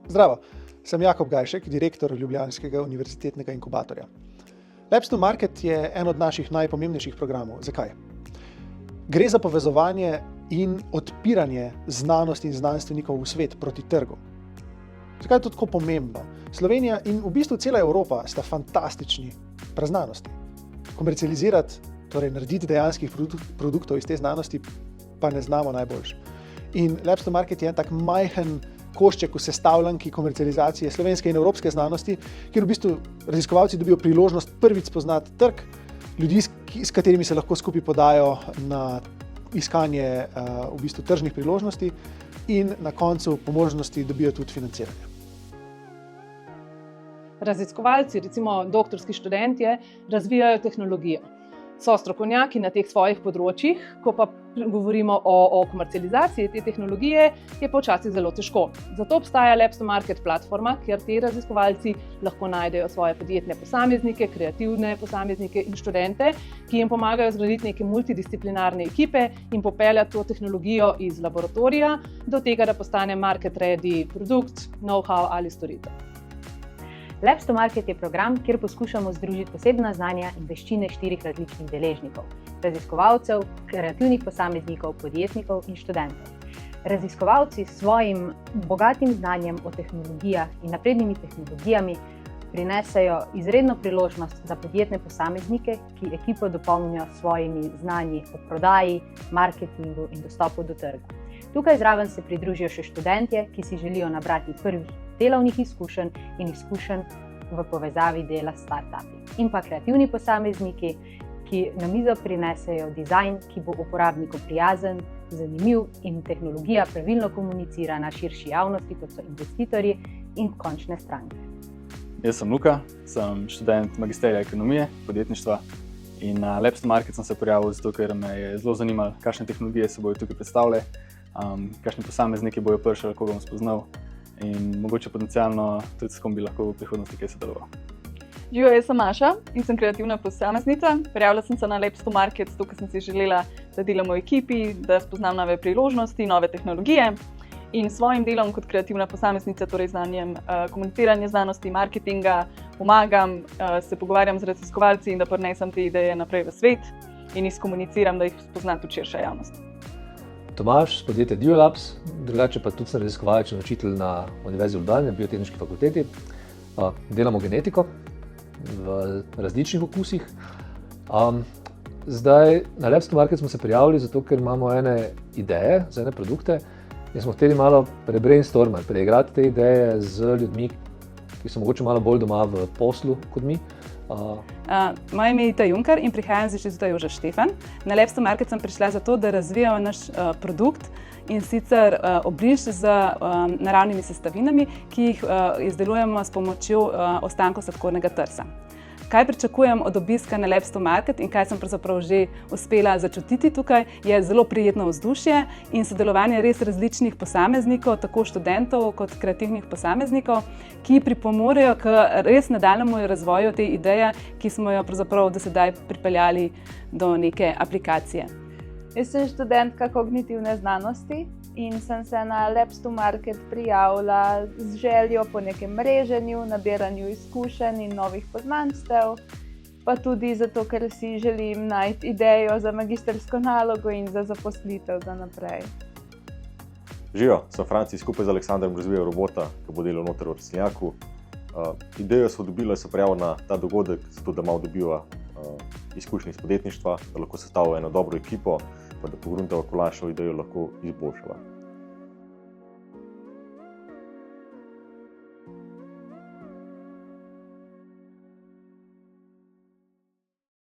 Zdravo, sem Jakob Gajšek, direktor Ljubljanskega univerzitetnega inkubatorja. Labs to Market je en od naših najpomembnejših programov. Zakaj? Gre za povezovanje in odpiranje znanosti in znanstvenikov v svet proti trgu. Zakaj je to tako pomembno? Slovenija in v bistvu cela Evropa sta fantastični preznanosti. Komercializirati, torej narediti dejanskih produktov iz te znanosti, pa ne znamo najboljše. In Labs to Market je en tak majhen košček v sestavljanki komercializacije slovenske in evropske znanosti, kjer v bistvu raziskovalci dobijo priložnost prvič spoznati trg, ljudi, s katerimi se lahko skupaj podajo na iskanje v bistvu tržnih priložnosti in na koncu po možnosti dobijo tudi financiranje. Raziskovalci, recimo doktorski študentje, razvijajo tehnologijo. So strokovnjaki na teh svojih področjih, ko pa govorimo o komercializaciji te tehnologije, je pa včasih zelo težko. Zato obstaja Labs to Market platforma, kjer ti raziskovalci lahko najdejo svoje podjetne posameznike, kreativne posameznike in študente, ki jim pomagajo zgraditi neke multidisciplinarne ekipe in popeljati to tehnologijo iz laboratorija do tega, da postane market ready produkt, know-how ali storitev. Labs to Market je program, kjer poskušamo združiti posebna znanja in veščine 4 različnih deležnikov: raziskovalcev, kreativnih posameznikov, podjetnikov in študentov. Raziskovalci s svojim bogatim znanjem o tehnologijah in naprednimi tehnologijami prinesejo izredno priložnost za podjetne posameznike, ki ekipo dopolnijo s svojimi znanji o prodaji, marketingu in dostopu do trga. Tukaj zraven se pridružijo še študentje, ki si želijo nabrati prvih delovnih izkušenj in izkušenj v povezavi dela s startupi. In pa kreativni posamezniki, ki na mizo prinesejo dizajn, ki bo uporabniku prijazen, zanimiv in tehnologija pravilno komunicira na širši javnosti, kot so investitorji in končne stranke. Jaz sem Luka, sem študent magisterija ekonomije, podjetništva in na Labs to Market sem se prijavil zato, ker me je zelo zanimalo, kakšne tehnologije se bojo tukaj predstavile, kakšni posamezniki bojo prišli, koga bom spoznal in mogoče potencialno tudi s kom bi lahko v prihodnosti kaj sodeloval. Živijo, jaz sem Maša in sem kreativna posameznica. Prijavila sem se na Labs to Market, zato ker sem si želela, da delamo v ekipi, da spoznam nove priložnosti, nove tehnologije. In s svojim delom kot kreativna posameznica, torej znanjem komuniciranja znanosti, marketinga, pomagam, se pogovarjam z raziskovalci in da prinesem te ideje naprej v svet in izkomuniciram, da jih spozna tudi širša javnost. Tomaž, z podjetja Duolabs, drugače pa tudi sem raziskovalec in učitelj na Univerzi v Ljubljani, na Biotehniški fakulteti. Delamo genetiko v različnih okusih. Zdaj, na Labs to Market smo se prijavili zato, ker imamo ene ideje za ene produkte in smo hteli malo prebrainstormati, preigrati te ideje z ljudmi, ki so mogoče malo bolj doma v poslu kot mi. Moje ime je Ita Junkar in prihajam z Inštituta Jožef Štefan. Na Labs to Market sem prišla zato, da razvijamo naš produkt in sicer obriž z naravnimi sestavinami, ki jih izdelujemo s pomočjo ostankov sladkornega trsa. Kaj pričakujem od obiska na Labs to Market in kaj sem pravzaprav že uspela začutiti tukaj, je zelo prijetno vzdušje in sodelovanje res različnih posameznikov, tako študentov kot kreativnih posameznikov, ki pripomorejo k res nadaljnjemu razvoju te ideje, ki smo jo pravzaprav do sedaj pripeljali do neke aplikacije. Jaz sem študentka kognitivne znanosti in sem se na Labs to Market prijavila z željo po nekem mreženju, nabiranju izkušenj in novih poznanstev, pa tudi zato, ker si želim najti idejo za magistrsko nalogo in za zaposlitev za naprej. Živijo, sem Franci, skupaj z Aleksandrom razvijal robota, ki bo delal noter v rastlinjaku. Idejo so dobila, se prijavila na ta dogodek, zato da malo dobiva izkušnje iz podjetništva, da lahko sestavlja eno dobro ekipo, pa da pogruntava kolašo idejo lahko izboljšala.